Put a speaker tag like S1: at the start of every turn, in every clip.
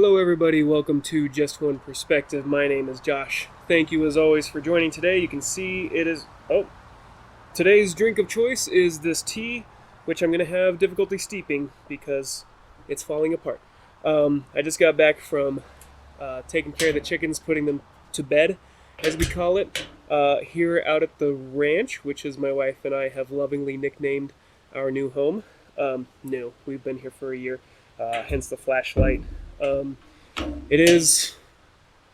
S1: Hello everybody, welcome to Just One Perspective. My name is Josh. Thank you as always for joining today. You can see it is, today's drink of choice is this tea, which I'm going to have difficulty steeping because it's falling apart. I just got back from taking care of the chickens, putting them to bed, as we call it, here out at the ranch, which is my wife and I have lovingly nicknamed our new home. New. We've been here for a year, hence the flashlight. It is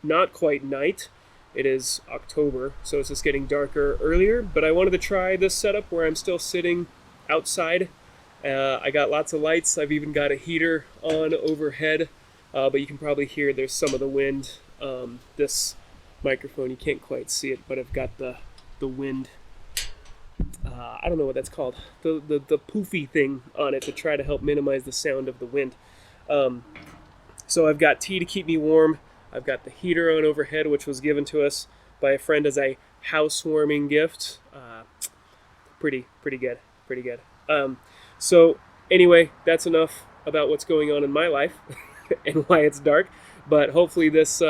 S1: not quite night. It is October, so it's just getting darker earlier, but I wanted to try this setup where I'm still sitting outside. I got lots of lights. I've even got a heater on overhead, but you can probably hear there's some of the wind. This microphone, you can't quite see it, but I've got the wind. I don't know what that's called. The poofy thing on it to try to help minimize the sound of the wind. So I've got tea to keep me warm. I've got the heater on overhead, which was given to us by a friend as a housewarming gift. Pretty good. So anyway, that's enough about what's going on in my life and why it's dark. But hopefully this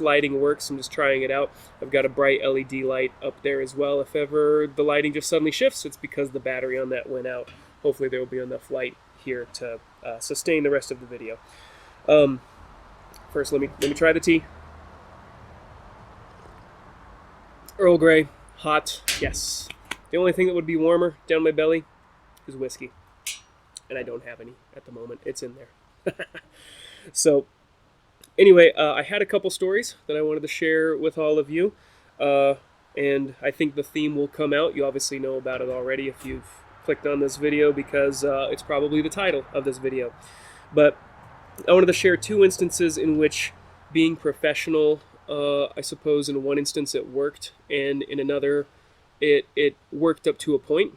S1: lighting works. I'm just trying it out. I've got a bright LED light up there as well. If ever the lighting just suddenly shifts, it's because the battery on that went out. Hopefully there will be enough light here to sustain the rest of the video. First, let me try the tea. Earl Grey, hot, yes. The only thing that would be warmer down my belly is whiskey, and I don't have any at the moment. It's in there. So, anyway, I had a couple stories that I wanted to share with all of you, and I think the theme will come out. You obviously know about it already if you've clicked on this video because it's probably the title of this video. But I wanted to share two instances in which being professional, I suppose in one instance it worked, and in another it worked up to a point.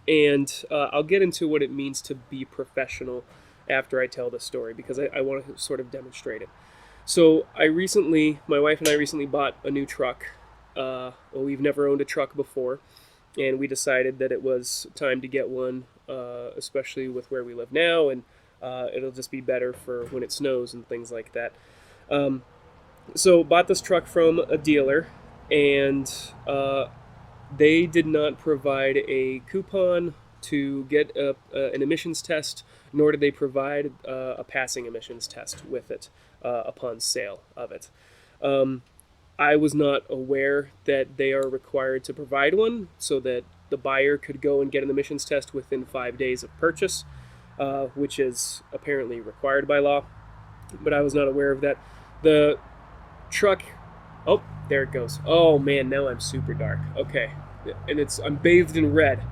S1: And I'll get into what it means to be professional after I tell this story, because I want to sort of demonstrate it. So my wife and I recently bought a new truck. We've never owned a truck before, and we decided that it was time to get one, especially with where we live now, and it'll just be better for when it snows and things like that. So bought this truck from a dealer, and they did not provide a coupon to get an emissions test, nor did they provide a passing emissions test with it upon sale of it. I was not aware that they are required to provide one so that the buyer could go and get an emissions test within 5 days of purchase, which is apparently required by law, but I was not aware of that. The truck, oh, there it goes. Oh man, now I'm super dark. Okay, and I'm bathed in red.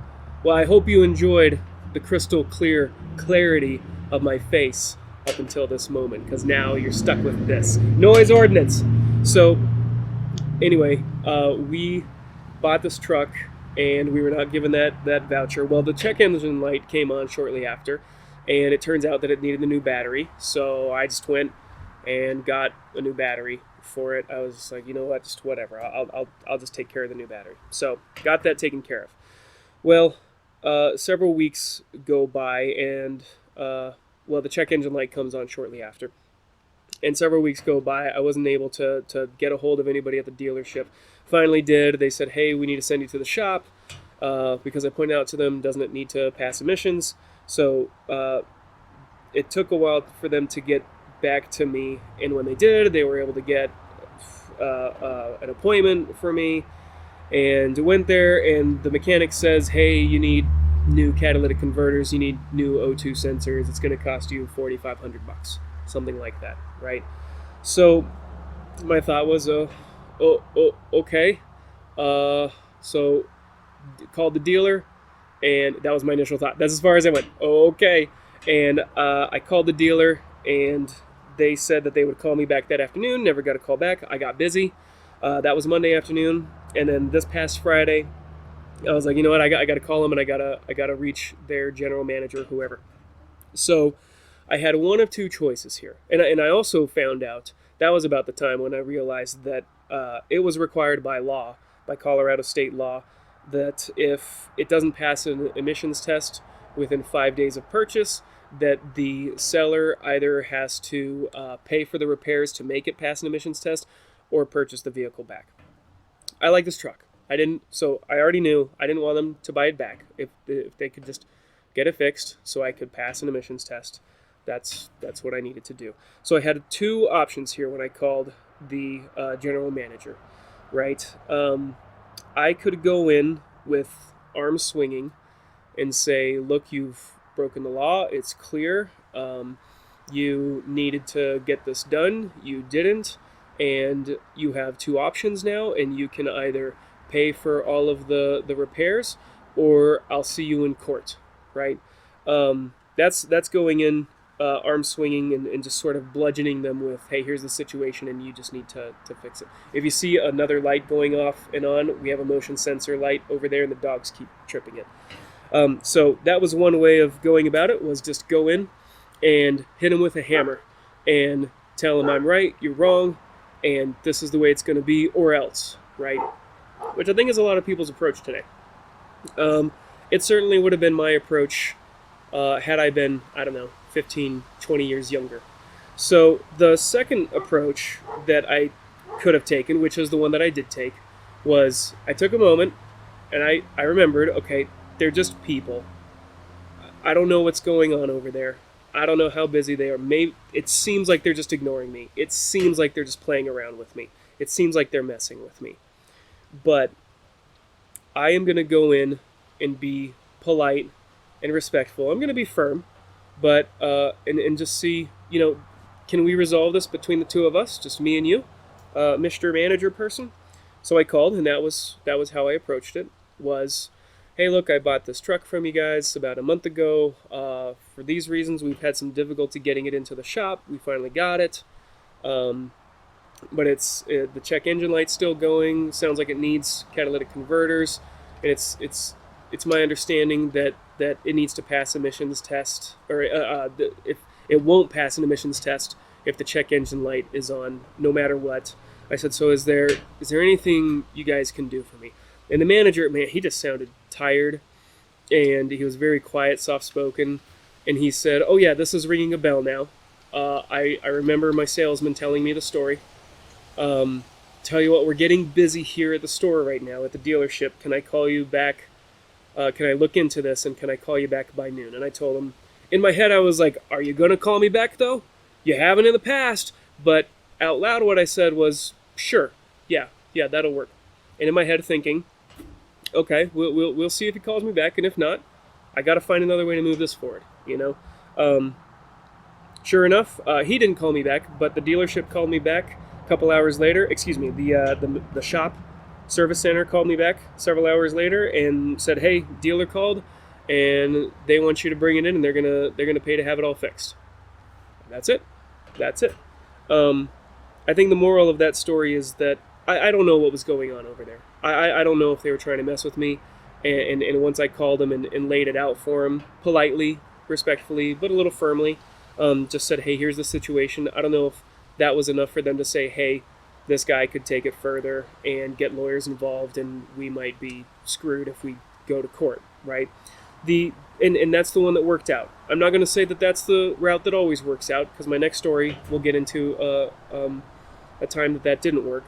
S1: Well, I hope you enjoyed the crystal clear clarity of my face up until this moment, because now you're stuck with this noise ordinance. So anyway, we bought this truck and we were not given that voucher. Well, the check engine light came on shortly after, and it turns out that it needed a new battery. So I just went and got a new battery for it. I was just like, you know what, just whatever. I'll just take care of the new battery. So got that taken care of. Well, several weeks go by, and the check engine light comes on shortly after. And several weeks go by. I wasn't able to get a hold of anybody at the dealership. Finally did. They said, hey, we need to send you to the shop because I pointed out to them, doesn't it need to pass emissions? So it took a while for them to get back to me. And when they did, they were able to get an appointment for me. And went there, and the mechanic says, hey, you need new catalytic converters, you need new O2 sensors. It's going to cost you $4,500, something like that, right? So my thought was, okay. So called the dealer, and that was my initial thought. That's as far as I went. Okay. And I called the dealer, and they said that they would call me back that afternoon. Never got a call back. I got busy. That was Monday afternoon. And then this past Friday, I was like, you know what, I got to call them, and I gotta reach their general manager, whoever. So I had one of two choices here. And I also found out, that was about the time when I realized that it was required by law, by Colorado state law, that if it doesn't pass an emissions test within 5 days of purchase, that the seller either has to pay for the repairs to make it pass an emissions test or purchase the vehicle back. I like this truck. So I already knew I didn't want them to buy it back. If they could just get it fixed so I could pass an emissions test, that's what I needed to do. So I had two options here when I called the general manager, right? I could go in with arms swinging and say, look, you've broken the law. It's clear. You needed to get this done. You didn't. And you have two options now, and you can either pay for all of the repairs or I'll see you in court, right? That's going in arm swinging and just sort of bludgeoning them with, hey, here's the situation and you just need to fix it. If you see another light going off and on, we have a motion sensor light over there and the dogs keep tripping it. So that was one way of going about it, was just go in and hit them with a hammer and tell them I'm right, you're wrong, and this is the way it's going to be, or else, right? Which I think is a lot of people's approach today. It certainly would have been my approach had I been, 15, 20 years younger. So the second approach that I could have taken, which is the one that I did take, was I took a moment and I remembered, okay, they're just people. I don't know what's going on over there. I don't know how busy they are. Maybe it seems like they're just ignoring me. It seems like they're just playing around with me. It seems like they're messing with me. But I am going to go in and be polite and respectful. I'm going to be firm, but and just see, can we resolve this between the two of us, just me and you, Mr. Manager person? So I called, and that was how I approached it. Was, hey, look, I bought this truck from you guys about a month ago. For these reasons, we've had some difficulty getting it into the shop. We finally got it. But the check engine light's still going. Sounds like it needs catalytic converters. And it's my understanding that it needs to pass emissions test, or if it won't pass an emissions test if the check engine light is on, no matter what. I said, so is there anything you guys can do for me? And the manager, man, he just sounded tired, and he was very quiet, soft-spoken, and he said, oh yeah, this is ringing a bell now. I remember my salesman telling me the story. Tell you what, we're getting busy here at the store right now, at the dealership. Can I call you back? Can I look into this, and can I call you back by noon? And I told him, in my head I was like, are you going to call me back though? You haven't in the past. But out loud what I said was, sure, yeah, that'll work. And in my head thinking, okay, we'll see if he calls me back, and if not, I got to find another way to move this forward, Sure enough, he didn't call me back, but the dealership called me back a couple hours later. Excuse me, the shop service center called me back several hours later and said, hey, dealer called, and they want you to bring it in, and they're gonna pay to have it all fixed. That's it. I think the moral of that story is that I don't know what was going on over there. I don't know if they were trying to mess with me, and once I called them and laid it out for them, politely, respectfully, but a little firmly, just said, hey, here's the situation. I don't know if that was enough for them to say, hey, this guy could take it further and get lawyers involved, and we might be screwed if we go to court, right? And that's the one that worked out. I'm not going to say that that's the route that always works out, because my next story will get into a time that didn't work.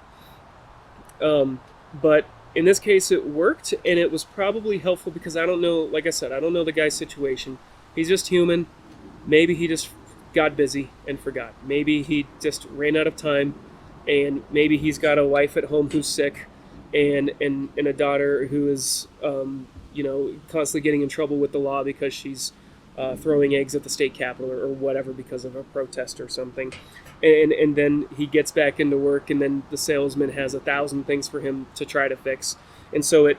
S1: But in this case, it worked, and it was probably helpful because I don't know, like I said, I don't know the guy's situation. He's just human. Maybe he just got busy and forgot. Maybe he just ran out of time, and maybe he's got a wife at home who's sick, and a daughter who is, constantly getting in trouble with the law because she's throwing eggs at the state capitol or whatever because of a protest or something. And then he gets back into work, and then the salesman has 1,000 things for him to try to fix. And so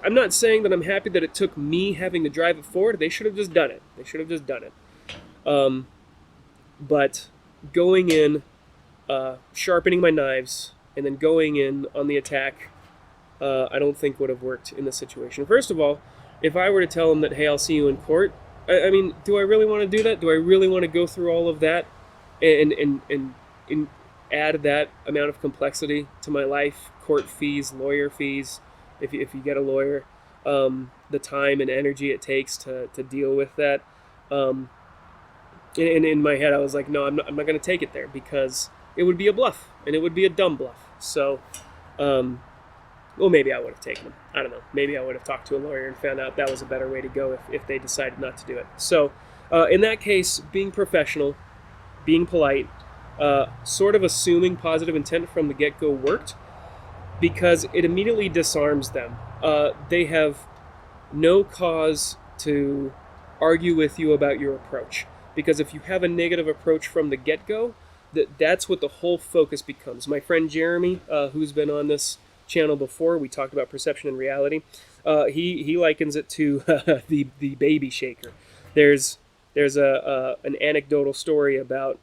S1: I'm not saying that I'm happy that it took me having to drive it forward. They should have just done it. But going in, sharpening my knives, and then going in on the attack, I don't think would have worked in this situation. First of all, if I were to tell them that, hey, I'll see you in court, I mean, do I really want to do that? Do I really want to go through all of that and add that amount of complexity to my life? Court fees, lawyer fees, if you get a lawyer, the time and energy it takes to deal with that. And in my head, I was like, no, I'm not going to take it there because it would be a bluff, and it would be a dumb bluff. So, well, maybe I would have taken them. I don't know. Maybe I would have talked to a lawyer and found out that was a better way to go if they decided not to do it. So, in that case, being professional, being polite, sort of assuming positive intent from the get-go worked because it immediately disarms them. They have no cause to argue with you about your approach. Because if you have a negative approach from the get-go, that's what the whole focus becomes. My friend Jeremy, who's been on this channel before, we talked about perception and reality. He likens it to the baby shaker. There's an anecdotal story about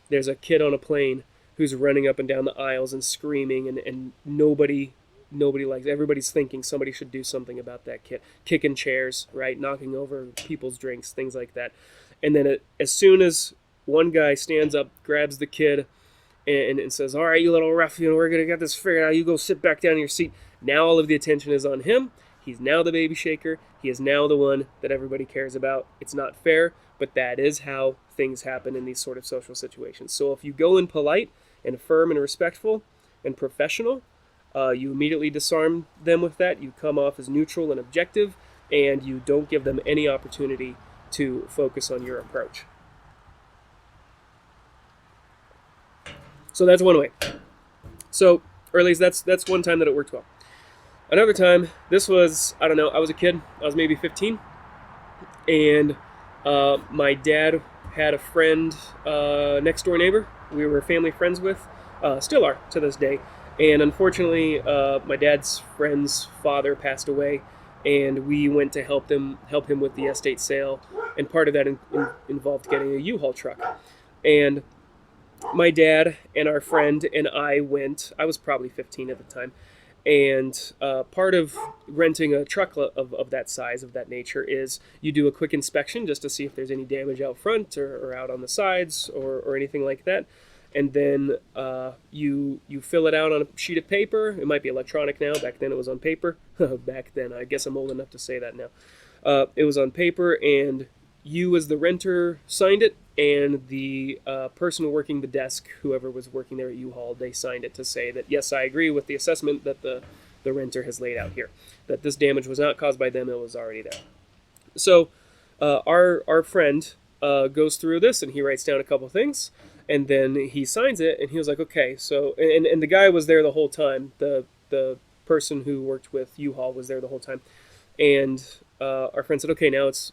S1: there's a kid on a plane who's running up and down the aisles and screaming, and nobody likes. Everybody's thinking somebody should do something about that kid, kicking chairs, right, knocking over people's drinks, things like that. And then as soon as one guy stands up, grabs the kid, and says, all right, you little ruffian, we're going to get this figured out. You go sit back down in your seat. Now all of the attention is on him. He's now the baby shaker. He is now the one that everybody cares about. It's not fair, but that is how things happen in these sort of social situations. So if you go in polite and firm and respectful and professional, you immediately disarm them with that. You come off as neutral and objective, and you don't give them any opportunity to focus on your approach. So that's one way. So, or at least that's one time that it worked well. Another time, this was, I don't know, I was a kid. I was maybe 15. And my dad had a friend, next door neighbor, we were family friends with, still are to this day. And unfortunately, my dad's friend's father passed away, and we went to help him with the estate sale. And part of that involved getting a U-Haul truck. And my dad and our friend and I went. I was probably 15 at the time. And part of renting a truck of that size, of that nature, is you do a quick inspection just to see if there's any damage out front or out on the sides or anything like that. And then you fill it out on a sheet of paper. It might be electronic now. Back then it was on paper. Back then, I guess I'm old enough to say that now. It was on paper, and you as the renter signed it, and the person working the desk, whoever was working there at U-Haul, they signed it to say that, yes, I agree with the assessment that the renter has laid out here, that this damage was not caused by them, it was already there. So our friend goes through this, and he writes down a couple things, and then he signs it, and he was like, okay, so, and the guy was there the whole time, the person who worked with U-Haul was there the whole time, and our friend said, okay, now it's,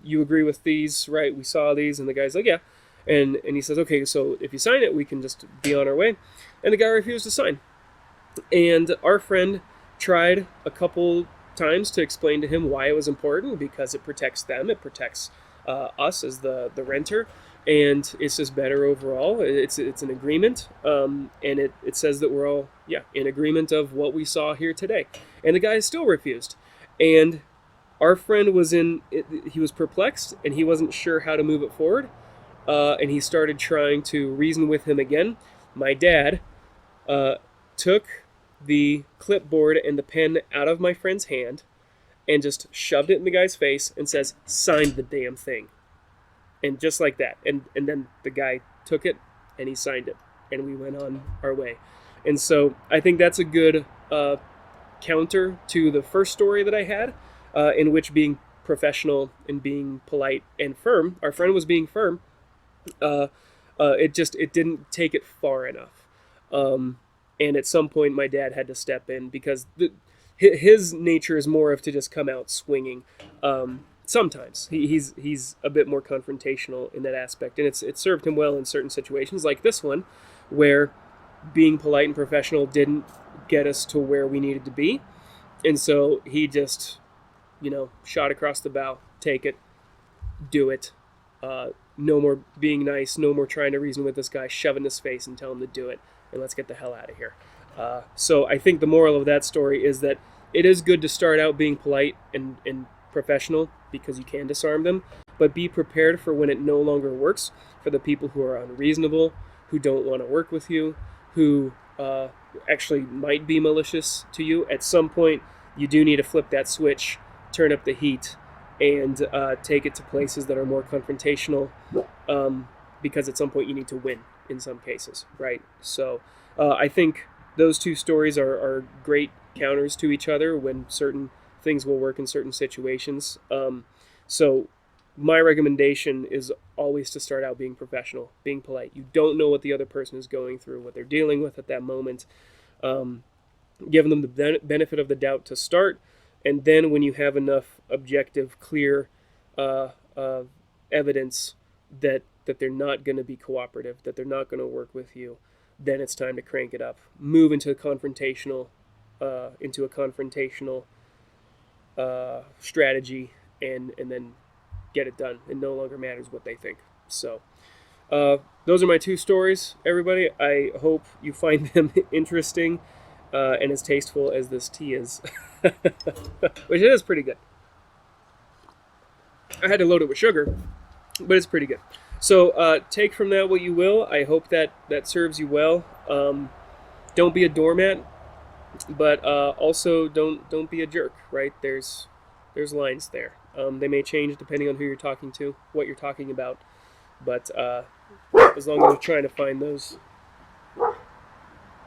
S1: you agree with these, right? We saw these. And the guy's like, yeah. And he says, okay, so if you sign it, we can just be on our way. And the guy refused to sign. And our friend tried a couple times to explain to him why it was important, because it protects them, it protects us as the renter, and it's just better overall. It's an agreement, and it says that we're all, in agreement of what we saw here today. And the guy still refused. And our friend he was perplexed, and he wasn't sure how to move it forward, and he started trying to reason with him again. My dad took the clipboard and the pen out of my friend's hand and just shoved it in the guy's face and says, sign the damn thing. And just like that. And then the guy took it, and he signed it, and we went on our way. And so I think that's a good counter to the first story that I had, in which being professional and being polite and firm, our friend was being firm, it didn't take it far enough. And at some point my dad had to step in, because his nature is more of to just come out swinging. Sometimes he's a bit more confrontational in that aspect, and it served him well in certain situations, like this one, where being polite and professional didn't get us to where we needed to be. And so he just, shot across the bow, take it, do it. No more being nice, no more trying to reason with this guy, shove in his face and tell him to do it, and let's get the hell out of here. So I think the moral of that story is that it is good to start out being polite and professional, because you can disarm them, but be prepared for when it no longer works, for the people who are unreasonable, who don't want to work with you, who actually might be malicious to you. At some point, you do need to flip that switch, turn up the heat, and take it to places that are more confrontational, because at some point you need to win in some cases, right? So I think those two stories are great counters to each other when certain things will work in certain situations. So my recommendation is always to start out being professional, being polite. You don't know what the other person is going through, what they're dealing with at that moment. Giving them the benefit of the doubt to start, and then when you have enough objective, clear evidence that they're not going to be cooperative, that they're not going to work with you, then it's time to crank it up. Move into a confrontational strategy, and then get it done. It no longer matters what they think. So those are my two stories, everybody. I hope you find them interesting and as tasteful as this tea is, which it is pretty good. I had to load it with sugar, but it's pretty good. So take from that what you will. I hope that serves you well. Don't be a doormat, but also don't be a jerk. Right? There's lines there. They may change depending on who you're talking to, what you're talking about, but as long as you're trying to find those,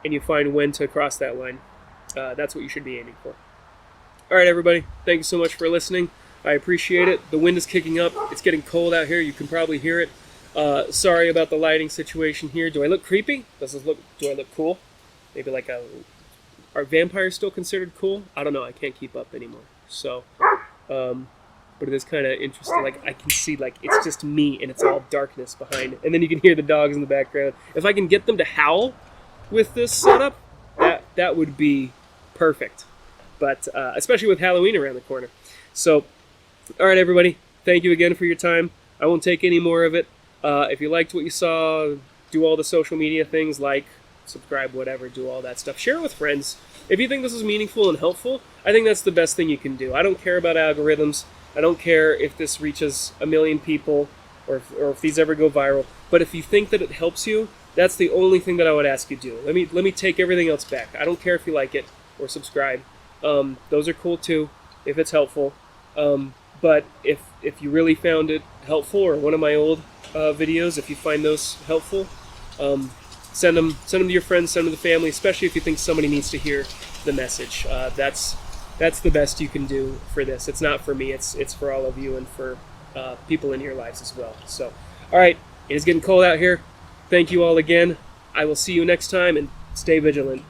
S1: and you find when to cross that line, that's what you should be aiming for. All right, everybody. Thank you so much for listening. I appreciate it. The wind is kicking up. It's getting cold out here. You can probably hear it. Sorry about the lighting situation here. Do I look creepy? Do I look cool? Maybe like are vampires still considered cool? I don't know. I can't keep up anymore. So, but it is kind of interesting. Like I can see, like it's just me, and it's all darkness behind it. And then you can hear the dogs in the background. If I can get them to howl with this setup, that would be perfect. But especially with Halloween around the corner. So, all right, everybody. Thank you again for your time. I won't take any more of it. If you liked what you saw, do all the social media things, like, subscribe, whatever, do all that stuff. Share it with friends. If you think this is meaningful and helpful, I think that's the best thing you can do. I don't care about algorithms. I don't care if this reaches 1 million people or if these ever go viral. But if you think that it helps you, that's the only thing that I would ask you to do. Let me take everything else back. I don't care if you like it or subscribe. Those are cool too, if it's helpful. But if you really found it helpful, or one of my old videos, if you find those helpful, send them to your friends, send them to the family, especially if you think somebody needs to hear the message. That's the best you can do for this. It's not for me. It's for all of you and for people in your lives as well. So, all right, it is getting cold out here. Thank you all again. I will see you next time, and stay vigilant.